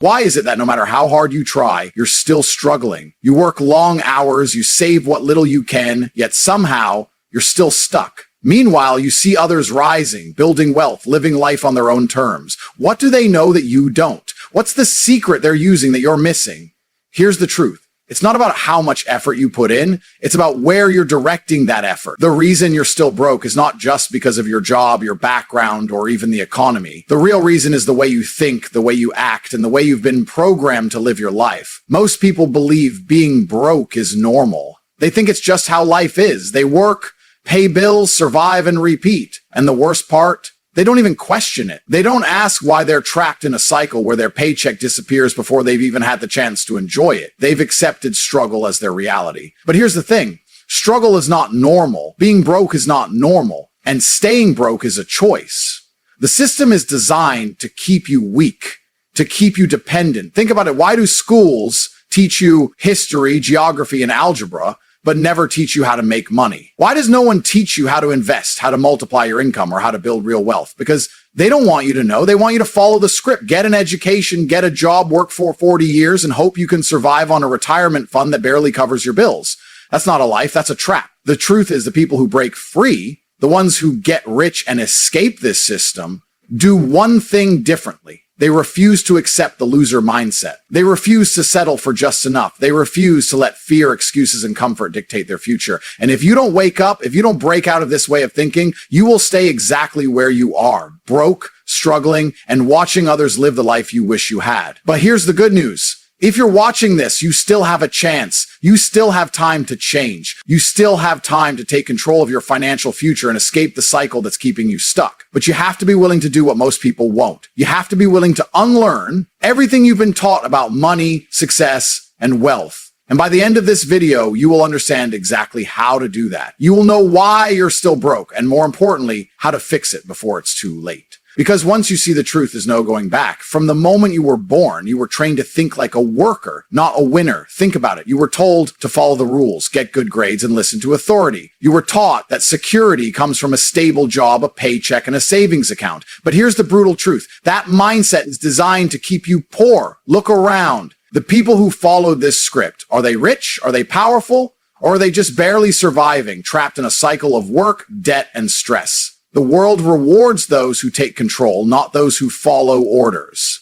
Why is it that no matter how hard you try, you're still struggling? You work long hours, you save what little you can, yet somehow you're still stuck. Meanwhile, you see others rising, building wealth, living life on their own terms. What do they know that you don't? What's the secret they're using that you're missing? Here's the truth. It's not about how much effort you put in. It's about where you're directing that effort. The reason you're still broke is not just because of your job, your background, or even the economy. The real reason is the way you think, the way you act, and the way you've been programmed to live your life. Most people believe being broke is normal. They think it's just how life is. They work, pay bills, survive, and repeat. And the worst part? They don't even question it. They don't ask why they're trapped in a cycle where their paycheck disappears before they've even had the chance to enjoy it. They've accepted struggle as their reality. But here's the thing. Struggle is not normal. Being broke is not normal. And staying broke is a choice. The system is designed to keep you weak, to keep you dependent. Think about it. Why do schools teach you history, geography, and algebra, but never teach you how to make money? Why does no one teach you how to invest, how to multiply your income, or how to build real wealth? Because they don't want you to know. They want you to follow the script. Get an education, get a job, work for 40 years, and hope you can survive on a retirement fund that barely covers your bills. That's not a life. That's a trap. The truth is the people who break free, the ones who get rich and escape this system, do one thing differently. They refuse to accept the loser mindset. They refuse to settle for just enough. They refuse to let fear, excuses, and comfort dictate their future. And if you don't wake up, if you don't break out of this way of thinking, you will stay exactly where you are, broke, struggling, and watching others live the life you wish you had. But here's the good news. If you're watching this, you still have a chance. You still have time to change. You still have time to take control of your financial future and escape the cycle that's keeping you stuck. But you have to be willing to do what most people won't. You have to be willing to unlearn everything you've been taught about money, success, and wealth. And by the end of this video, you will understand exactly how to do that. You will know why you're still broke, and more importantly, how to fix it before it's too late. Because once you see the truth, there's no going back. From the moment you were born, you were trained to think like a worker, not a winner. Think about it. You were told to follow the rules, get good grades, and listen to authority. You were taught that security comes from a stable job, a paycheck, and a savings account. But here's the brutal truth. That mindset is designed to keep you poor. Look around. The people who followed this script, are they rich? Are they powerful? Or are they just barely surviving, trapped in a cycle of work, debt, and stress? The world rewards those who take control, not those who follow orders.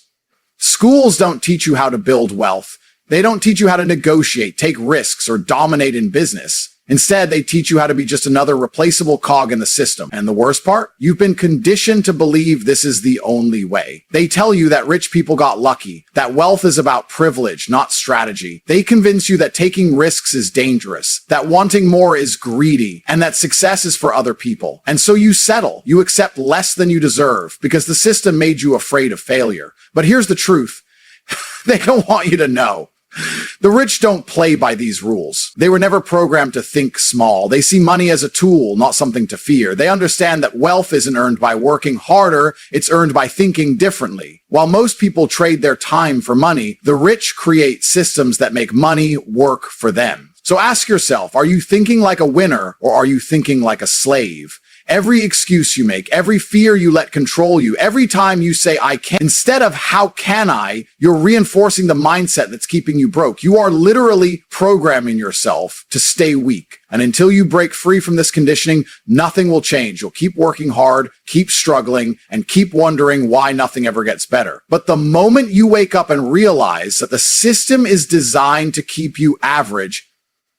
Schools don't teach you how to build wealth. They don't teach you how to negotiate, take risks, or dominate in business. Instead, they teach you how to be just another replaceable cog in the system. And the worst part? You've been conditioned to believe this is the only way. They tell you that rich people got lucky, that wealth is about privilege, not strategy. They convince you that taking risks is dangerous, that wanting more is greedy, and that success is for other people. And so you settle. You accept less than you deserve because the system made you afraid of failure. But here's the truth. They don't want you to know. The rich don't play by these rules. They were never programmed to think small. They see money as a tool, not something to fear. They understand that wealth isn't earned by working harder, it's earned by thinking differently. While most people trade their time for money, the rich create systems that make money work for them. So ask yourself, are you thinking like a winner or are you thinking like a slave? Every excuse you make, every fear you let control you, every time you say, I can, instead of how can I, you're reinforcing the mindset that's keeping you broke. You are literally programming yourself to stay weak. And until you break free from this conditioning, nothing will change. You'll keep working hard, keep struggling, and keep wondering why nothing ever gets better. But the moment you wake up and realize that the system is designed to keep you average,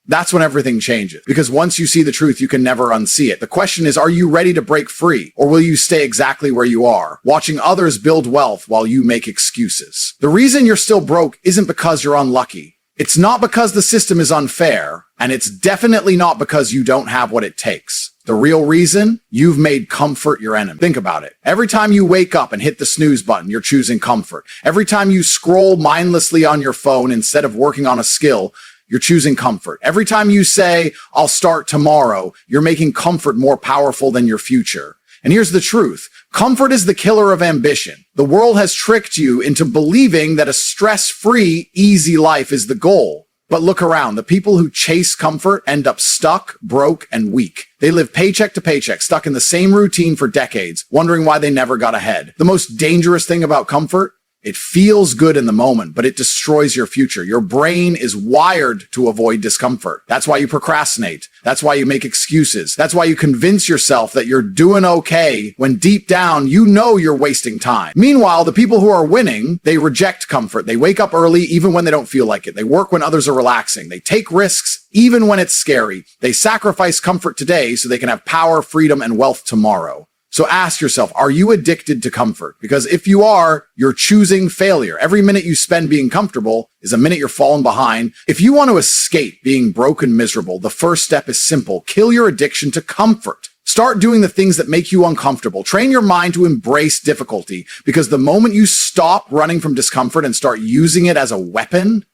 that's when everything changes. Because once you see the truth, you can never unsee it. The question is, are you ready to break free? Or will you stay exactly where you are, watching others build wealth while you make excuses? The reason you're still broke isn't because you're unlucky. It's not because the system is unfair, and it's definitely not because you don't have what it takes. The real reason? You've made comfort your enemy. Think about it. Every time you wake up and hit the snooze button, you're choosing comfort. Every time you scroll mindlessly on your phone instead of working on a skill, you're choosing comfort. Every time you say, I'll start tomorrow, you're making comfort more powerful than your future. And here's the truth. Comfort is the killer of ambition. The world has tricked you into believing that a stress-free, easy life is the goal. But look around. The people who chase comfort end up stuck, broke, and weak. They live paycheck to paycheck, stuck in the same routine for decades, wondering why they never got ahead. The most dangerous thing about comfort? It feels good in the moment, but it destroys your future. Your brain is wired to avoid discomfort. That's why you procrastinate. That's why you make excuses. That's why you convince yourself that you're doing okay when deep down you know you're wasting time. Meanwhile, the people who are winning, they reject comfort. They wake up early even when they don't feel like it. They work when others are relaxing. They take risks even when it's scary. They sacrifice comfort today so they can have power, freedom, and wealth tomorrow. So ask yourself, are you addicted to comfort? Because if you are, you're choosing failure. Every minute you spend being comfortable is a minute you're falling behind. If you want to escape being broke and miserable, the first step is simple. Kill your addiction to comfort. Start doing the things that make you uncomfortable. Train your mind to embrace difficulty, because the moment you stop running from discomfort and start using it as a weapon,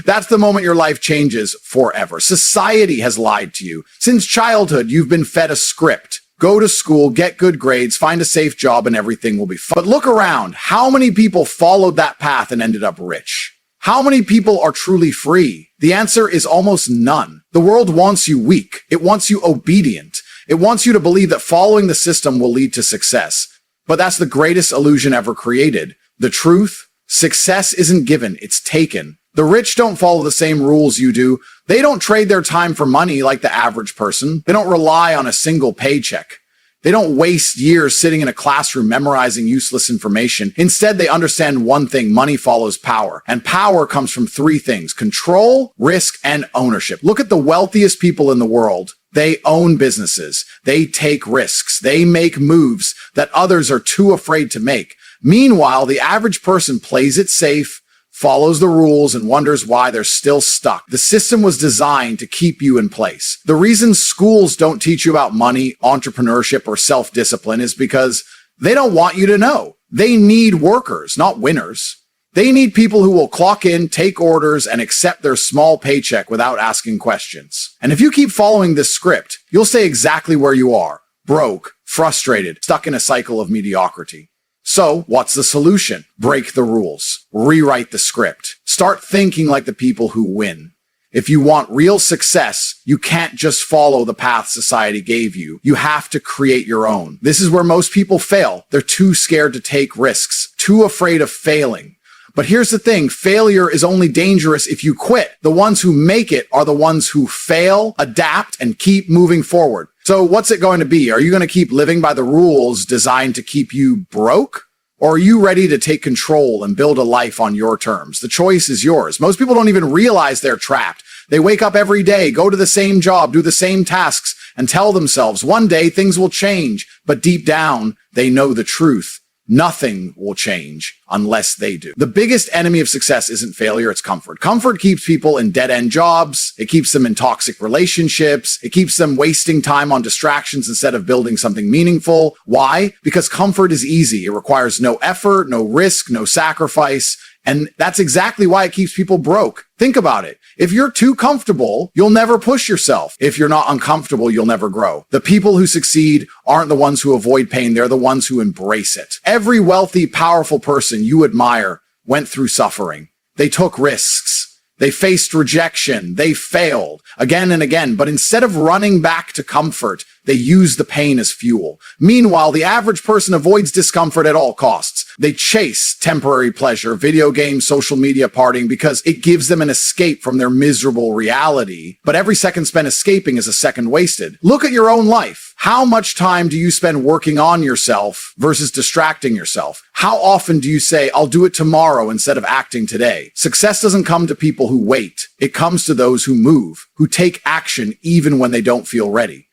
that's the moment your life changes forever. Society has lied to you. Since childhood, you've been fed a script. Go to school, get good grades, find a safe job, and everything will be fine. But look around. How many people followed that path and ended up rich? How many people are truly free? The answer is almost none. The world wants you weak. It wants you obedient. It wants you to believe that following the system will lead to success. But that's the greatest illusion ever created. The truth? Success isn't given, it's taken. The rich don't follow the same rules you do. They don't trade their time for money like the average person. They don't rely on a single paycheck. They don't waste years sitting in a classroom memorizing useless information. Instead, they understand one thing: money follows power. And power comes from three things: control, risk, and ownership. Look at the wealthiest people in the world. They own businesses. They take risks. They make moves that others are too afraid to make. Meanwhile, the average person plays it safe, follows the rules, and wonders why they're still stuck. The system was designed to keep you in place. The reason schools don't teach you about money, entrepreneurship, or self-discipline is because they don't want you to know. They need workers, not winners. They need people who will clock in, take orders, and accept their small paycheck without asking questions. And if you keep following this script, you'll stay exactly where you are: broke, frustrated, stuck in a cycle of mediocrity. So, what's the solution? Break the rules. Rewrite the script. Start thinking like the people who win. If you want real success, you can't just follow the path society gave you. You have to create your own. This is where most people fail. They're too scared to take risks, too afraid of failing. But here's the thing: failure is only dangerous if you quit. The ones who make it are the ones who fail, adapt, and keep moving forward. So what's it going to be? Are you going to keep living by the rules designed to keep you broke? Or are you ready to take control and build a life on your terms? The choice is yours. Most people don't even realize they're trapped. They wake up every day, go to the same job, do the same tasks, and tell themselves one day things will change. But deep down, they know the truth. Nothing will change unless they do. The biggest enemy of success isn't failure, it's comfort. Comfort keeps people in dead-end jobs. It keeps them in toxic relationships. It keeps them wasting time on distractions instead of building something meaningful. Why? Because comfort is easy. It requires no effort, no risk, no sacrifice. And that's exactly why it keeps people broke. Think about it. If you're too comfortable, you'll never push yourself. If you're not uncomfortable, you'll never grow. The people who succeed aren't the ones who avoid pain. They're the ones who embrace it. Every wealthy, powerful person you admire went through suffering. They took risks. They faced rejection. They failed again and again. But instead of running back to comfort, they use the pain as fuel. Meanwhile, the average person avoids discomfort at all costs. They chase temporary pleasure, video games, social media, partying, because it gives them an escape from their miserable reality. But every second spent escaping is a second wasted. Look at your own life. How much time do you spend working on yourself versus distracting yourself? How often do you say, I'll do it tomorrow instead of acting today? Success doesn't come to people who wait. It comes to those who move, who take action even when they don't feel ready.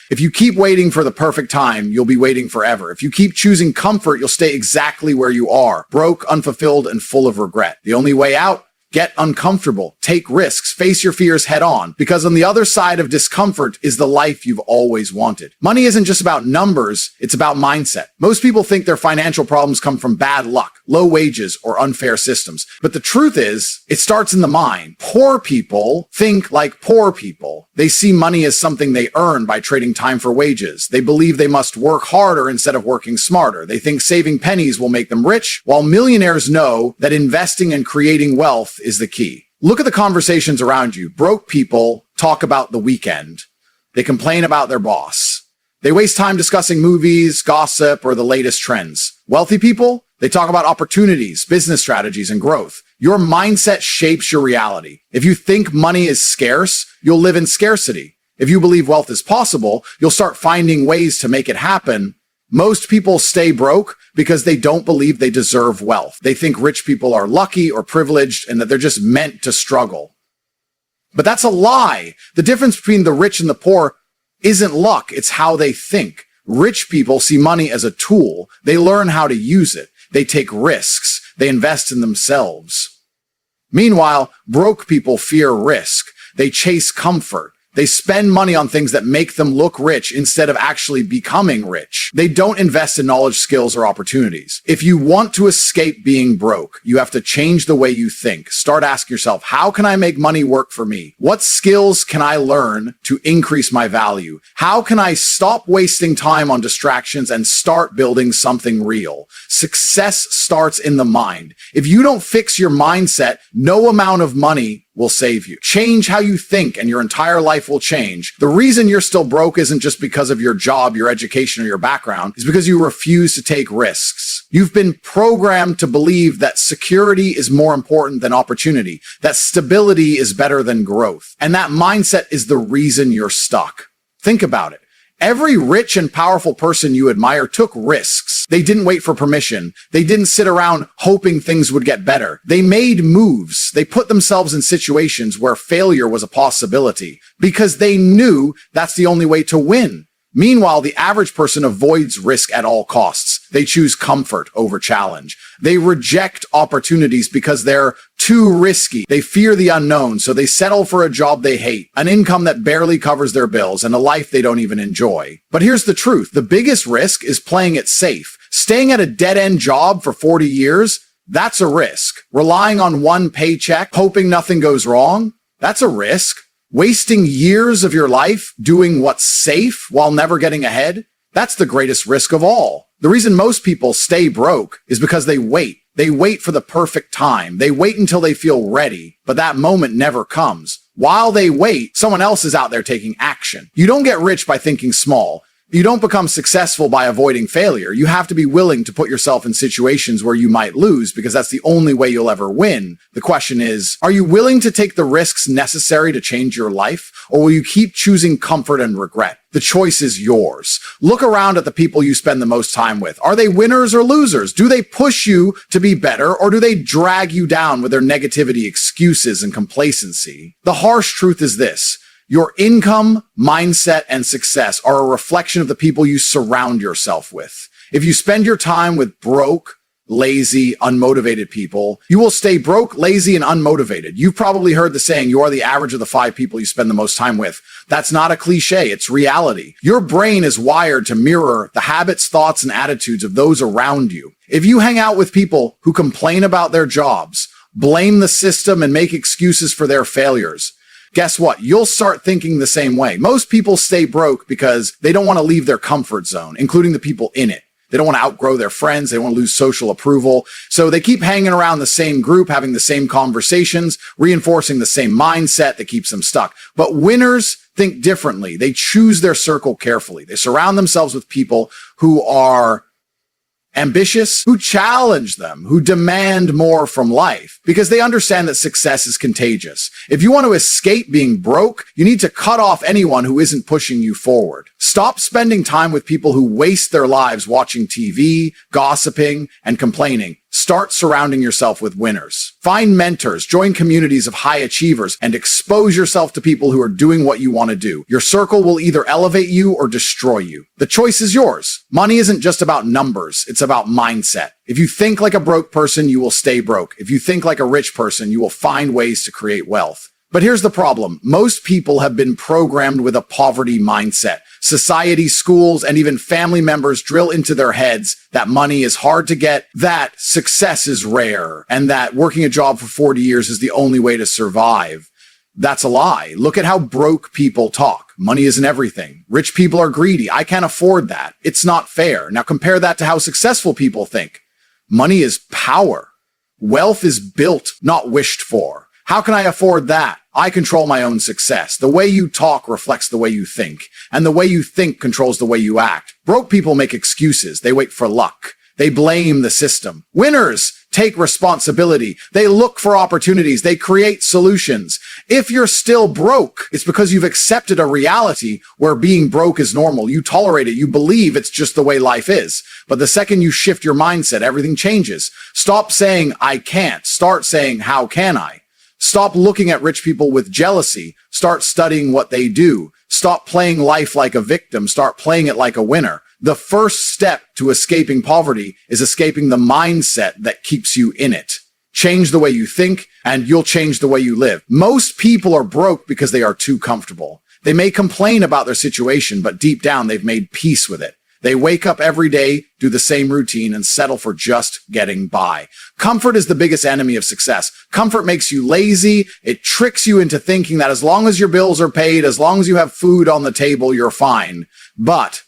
If you keep waiting for the perfect time, you'll be waiting forever. If you keep choosing comfort, you'll stay exactly where you are, broke, unfulfilled, and full of regret. The only way out? Get uncomfortable, take risks, face your fears head on, because on the other side of discomfort is the life you've always wanted. Money isn't just about numbers, it's about mindset. Most people think their financial problems come from bad luck, low wages, or unfair systems. But the truth is, it starts in the mind. Poor people think like poor people. They see money as something they earn by trading time for wages. They believe they must work harder instead of working smarter. They think saving pennies will make them rich, while millionaires know that investing and creating wealth is the key. Look at the conversations around you. Broke people talk about the weekend. They complain about their boss. They waste time discussing movies, gossip, or the latest trends. Wealthy people, They talk about opportunities, business strategies, and growth. Your mindset shapes your reality. If you think money is scarce, you'll live in scarcity. If you believe wealth is possible, you'll start finding ways to make it happen. Most people stay broke because they don't believe they deserve wealth. They think rich people are lucky or privileged and that they're just meant to struggle. But that's a lie. The difference between the rich and the poor isn't luck, it's how they think. Rich people see money as a tool. They learn how to use it. They take risks. They invest in themselves. Meanwhile, broke people fear risk. They chase comfort. They spend money on things that make them look rich instead of actually becoming rich. They don't invest in knowledge, skills, or opportunities. If you want to escape being broke, you have to change the way you think. Start asking yourself, how can I make money work for me? What skills can I learn to increase my value? How can I stop wasting time on distractions and start building something real? Success starts in the mind. If you don't fix your mindset, no amount of money will save you. Change how you think and your entire life will change. The reason you're still broke isn't just because of your job, your education, or your background. It's because you refuse to take risks. You've been programmed to believe that security is more important than opportunity, that stability is better than growth. And that mindset is the reason you're stuck. Think about it. Every rich and powerful person you admire took risks. They didn't wait for permission. They didn't sit around hoping things would get better. They made moves. They put themselves in situations where failure was a possibility because they knew that's the only way to win. Meanwhile, the average person avoids risk at all costs. They choose comfort over challenge. They reject opportunities because they're too risky. They fear the unknown, so they settle for a job they hate, an income that barely covers their bills, and a life they don't even enjoy. But here's the truth. The biggest risk is playing it safe. Staying at a dead-end job for 40 years, that's a risk. Relying on one paycheck, hoping nothing goes wrong, that's a risk. Wasting years of your life doing what's safe while never getting ahead, that's the greatest risk of all. The reason most people stay broke is because they wait. They wait for the perfect time. They wait until they feel ready, but that moment never comes. While they wait, someone else is out there taking action. You don't get rich by thinking small. You don't become successful by avoiding failure. You have to be willing to put yourself in situations where you might lose because that's the only way you'll ever win. The question is, are you willing to take the risks necessary to change your life, or will you keep choosing comfort and regret? The choice is yours. Look around at the people you spend the most time with. Are they winners or losers? Do they push you to be better, or do they drag you down with their negativity, excuses, and complacency? The harsh truth is this. Your income, mindset, and success are a reflection of the people you surround yourself with. If you spend your time with broke, lazy, unmotivated people, you will stay broke, lazy, and unmotivated. You've probably heard the saying, you are the average of the 5 people you spend the most time with. That's not a cliche, it's reality. Your brain is wired to mirror the habits, thoughts, and attitudes of those around you. If you hang out with people who complain about their jobs, blame the system, and make excuses for their failures, guess what? You'll start thinking the same way. Most people stay broke because they don't want to leave their comfort zone, including the people in it. They don't want to outgrow their friends. They want to lose social approval. So they keep hanging around the same group, having the same conversations, reinforcing the same mindset that keeps them stuck. But winners think differently. They choose their circle carefully. They surround themselves with people who are ambitious, who challenge them, who demand more from life, because they understand that success is contagious. If you want to escape being broke, you need to cut off anyone who isn't pushing you forward. Stop spending time with people who waste their lives watching TV, gossiping, and complaining. Start surrounding yourself with winners. Find mentors, join communities of high achievers, and expose yourself to people who are doing what you want to do. Your circle will either elevate you or destroy you. The choice is yours. Money isn't just about numbers, it's about mindset. If you think like a broke person, you will stay broke. If you think like a rich person, you will find ways to create wealth. But here's the problem. Most people have been programmed with a poverty mindset. Society, schools, and even family members drill into their heads that money is hard to get, that success is rare, and that working a job for 40 years is the only way to survive. That's a lie. Look at how broke people talk. Money isn't everything. Rich people are greedy. I can't afford that. It's not fair. Now compare that to how successful people think. Money is power. Wealth is built, not wished for. How can I afford that? I control my own success. The way you talk reflects the way you think, and the way you think controls the way you act. Broke people make excuses. They wait for luck. They blame the system. Winners take responsibility. They look for opportunities. They create solutions. If you're still broke, it's because you've accepted a reality where being broke is normal. You tolerate it. You believe it's just the way life is. But the second you shift your mindset, everything changes. Stop saying, I can't. Start saying, how can I? Stop looking at rich people with jealousy. Start studying what they do. Stop playing life like a victim. Start playing it like a winner. The first step to escaping poverty is escaping the mindset that keeps you in it. Change the way you think, and you'll change the way you live. Most people are broke because they are too comfortable. They may complain about their situation, but deep down, they've made peace with it. They wake up every day, do the same routine, and settle for just getting by. Comfort is the biggest enemy of success. Comfort makes you lazy. It tricks you into thinking that as long as your bills are paid, as long as you have food on the table, you're fine. But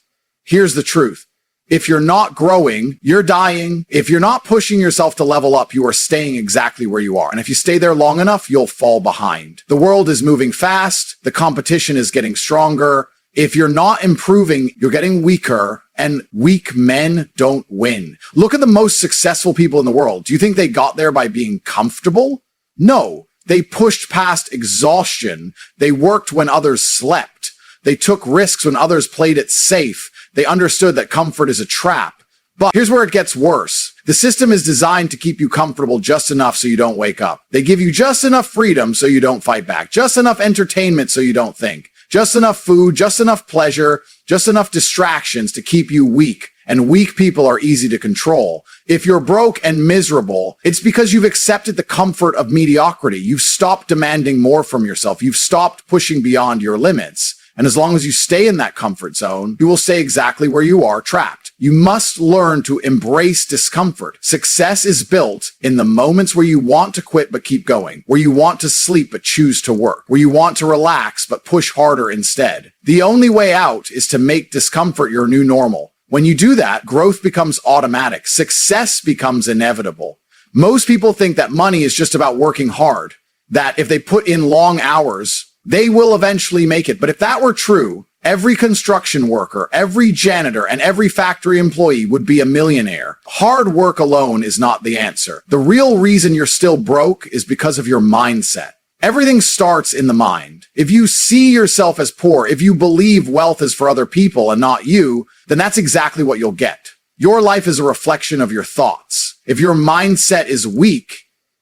here's the truth. If you're not growing, you're dying. If you're not pushing yourself to level up, you are staying exactly where you are. And if you stay there long enough, you'll fall behind. The world is moving fast. The competition is getting stronger. If you're not improving, you're getting weaker, and weak men don't win. Look at the most successful people in the world. Do you think they got there by being comfortable? No. They pushed past exhaustion. They worked when others slept. They took risks when others played it safe. They understood that comfort is a trap. But here's where it gets worse. The system is designed to keep you comfortable just enough so you don't wake up. They give you just enough freedom so you don't fight back, just enough entertainment so you don't think, just enough food, just enough pleasure, just enough distractions to keep you weak. And weak people are easy to control. If you're broke and miserable, it's because you've accepted the comfort of mediocrity. You've stopped demanding more from yourself. You've stopped pushing beyond your limits. And as long as you stay in that comfort zone, you will stay exactly where you are, trapped. You must learn to embrace discomfort. Success is built in the moments where you want to quit but keep going, where you want to sleep but choose to work, where you want to relax but push harder instead. The only way out is to make discomfort your new normal. When you do that, growth becomes automatic. Success becomes inevitable. Most people think that money is just about working hard, that if they put in long hours, they will eventually make it. But if that were true, every construction worker, every janitor, and every factory employee would be a millionaire. Hard work alone is not the answer. The real reason you're still broke is because of your mindset. Everything starts in the mind. If you see yourself as poor, if you believe wealth is for other people and not you, then that's exactly what you'll get. Your life is a reflection of your thoughts. If your mindset is weak,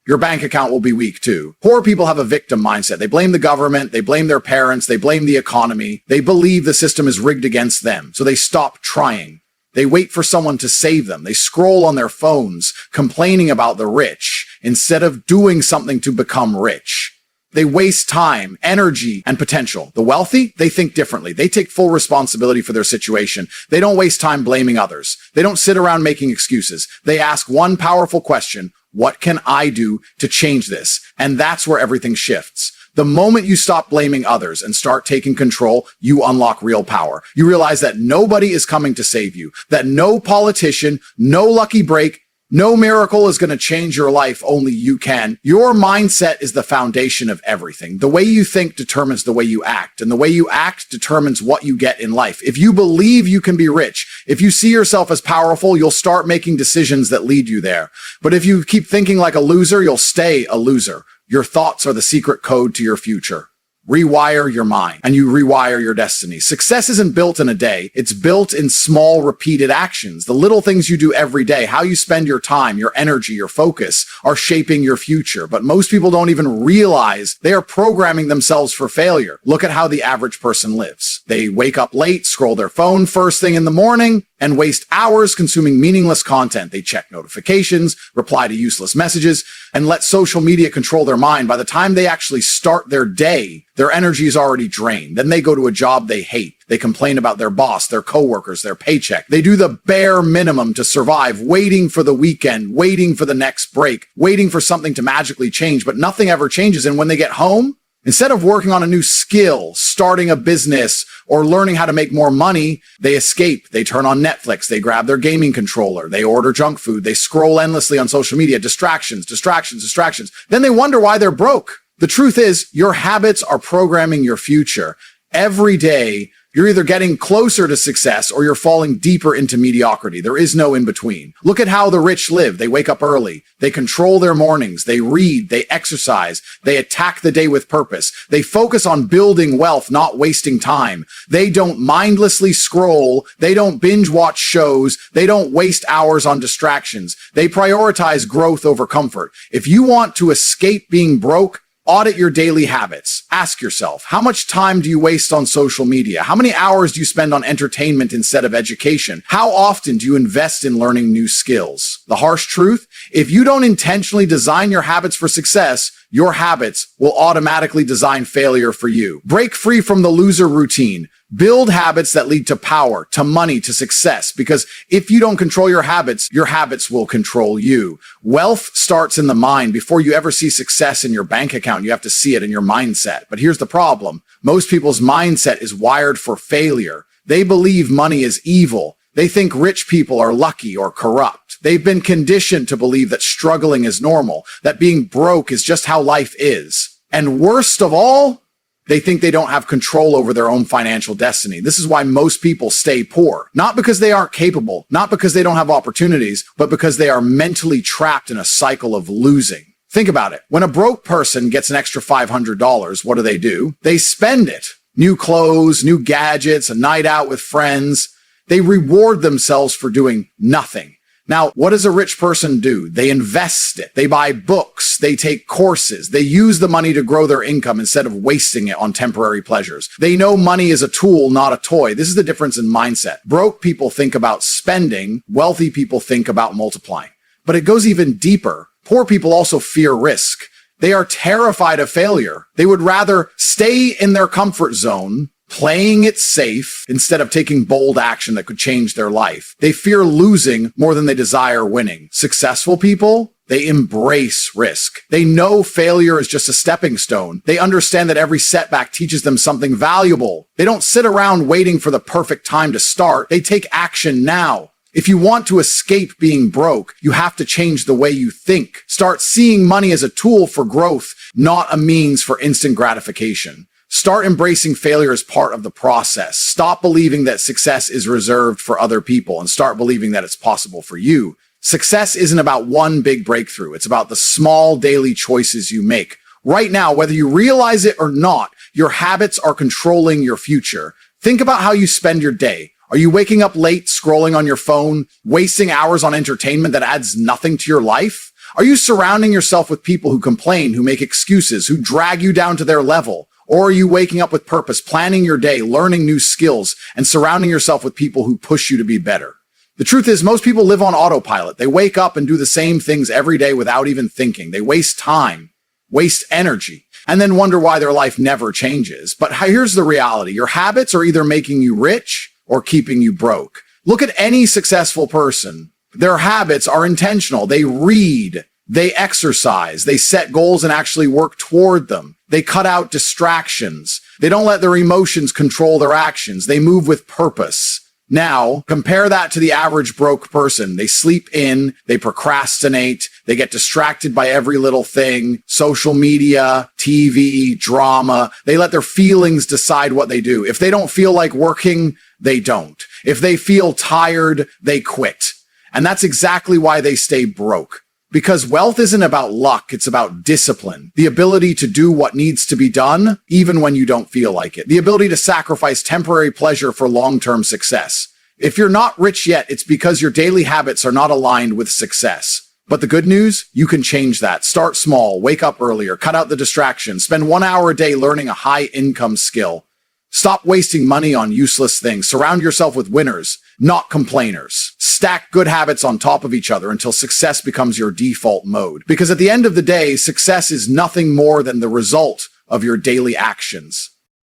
your bank account will be weak too. Poor people have a victim mindset. They blame the government, they blame their parents, they blame the economy. They believe the system is rigged against them, so they stop trying. They wait for someone to save them. They scroll on their phones, complaining about the rich, instead of doing something to become rich. They waste time, energy, and potential. The wealthy, they think differently. They take full responsibility for their situation. They don't waste time blaming others. They don't sit around making excuses. They ask one powerful question: what can I do to change this? And that's where everything shifts. The moment you stop blaming others and start taking control, you unlock real power. You realize that nobody is coming to save you, that no politician, no lucky break, no miracle is going to change your life. Only you can. Your mindset is the foundation of everything. The way you think determines the way you act, and the way you act determines what you get in life. If you believe you can be rich, if you see yourself as powerful, you'll start making decisions that lead you there. But if you keep thinking like a loser, you'll stay a loser. Your thoughts are the secret code to your future. Rewire your mind, and you rewire your destiny. Success isn't built in a day. It's built in small, repeated actions. The little things you do every day, how you spend your time, your energy, your focus, are shaping your future. But most people don't even realize they are programming themselves for failure. Look at how the average person lives. They wake up late, scroll their phone first thing in the morning, and waste hours consuming meaningless content. They check notifications, reply to useless messages, and let social media control their mind. By the time they actually start their day, their energy is already drained. Then they go to a job they hate. They complain about their boss, their coworkers, their paycheck. They do the bare minimum to survive, waiting for the weekend, waiting for the next break, waiting for something to magically change, but nothing ever changes. And when they get home, instead of working on a new skill, starting a business, or learning how to make more money, they escape. They turn on Netflix. They grab their gaming controller. They order junk food. They scroll endlessly on social media. Distractions, distractions, distractions. Then they wonder why they're broke. The truth is, your habits are programming your future. Every day, You're either getting closer to success or you're falling deeper into mediocrity. There is no in between. Look at how the rich live. They wake up early. They control their mornings. They read. They exercise. They attack the day with purpose. They focus on building wealth, not wasting time. They don't mindlessly scroll. They don't binge watch shows. They don't waste hours on distractions. They prioritize growth over comfort. If you want to escape being broke, audit your daily habits. Ask yourself, how much time do you waste on social media? How many hours do you spend on entertainment instead of education? How often do you invest in learning new skills? The harsh truth, if you don't intentionally design your habits for success, your habits will automatically design failure for you. Break free from the loser routine. Build habits that lead to power, to money, to success. Because if you don't control your habits will control you. Wealth starts in the mind. Before you ever see success in your bank account, you have to see it in your mindset. But here's the problem. Most people's mindset is wired for failure. They believe money is evil. They think rich people are lucky or corrupt. They've been conditioned to believe that struggling is normal, that being broke is just how life is. And worst of all, they think they don't have control over their own financial destiny. This is why most people stay poor. Not because they aren't capable, not because they don't have opportunities, but because they are mentally trapped in a cycle of losing. Think about it. When a broke person gets an extra $500, what do? They spend it. New clothes, new gadgets, a night out with friends. They reward themselves for doing nothing. Now, what does a rich person do? They invest it. They buy books. They take courses. They use the money to grow their income instead of wasting it on temporary pleasures. They know money is a tool, not a toy. This is the difference in mindset. Broke people think about spending. Wealthy people think about multiplying. But it goes even deeper. Poor people also fear risk. They are terrified of failure. They would rather stay in their comfort zone, playing it safe instead of taking bold action that could change their life. They fear losing more than they desire winning. Successful people, they embrace risk. They know failure is just a stepping stone. They understand that every setback teaches them something valuable. They don't sit around waiting for the perfect time to start. They take action now. If you want to escape being broke, you have to change the way you think. Start seeing money as a tool for growth, not a means for instant gratification. Start embracing failure as part of the process. Stop believing that success is reserved for other people and start believing that it's possible for you. Success isn't about one big breakthrough. It's about the small daily choices you make. Right now, whether you realize it or not, your habits are controlling your future. Think about how you spend your day. Are you waking up late, scrolling on your phone, wasting hours on entertainment that adds nothing to your life? Are you surrounding yourself with people who complain, who make excuses, who drag you down to their level? Or are you waking up with purpose, planning your day, learning new skills, and surrounding yourself with people who push you to be better? The truth is, most people live on autopilot. They wake up and do the same things every day without even thinking. They waste time, waste energy, and then wonder why their life never changes. But here's the reality. Your habits are either making you rich or keeping you broke. Look at any successful person. Their habits are intentional. They read, they exercise, they set goals and actually work toward them. They cut out distractions. They don't let their emotions control their actions. They move with purpose. Now, compare that to the average broke person. They sleep in, they procrastinate, they get distracted by every little thing, social media, TV, drama. They let their feelings decide what they do. If they don't feel like working, they don't. If they feel tired, they quit. And that's exactly why they stay broke. Because wealth isn't about luck, it's about discipline. The ability to do what needs to be done, even when you don't feel like it. The ability to sacrifice temporary pleasure for long-term success. If you're not rich yet, it's because your daily habits are not aligned with success. But the good news, you can change that. Start small, wake up earlier, cut out the distractions, spend 1 hour a day learning a high-income skill. Stop wasting money on useless things. Surround yourself with winners, not complainers. Stack good habits on top of each other until success becomes your default mode. Because at the end of the day, success is nothing more than the result of your daily actions.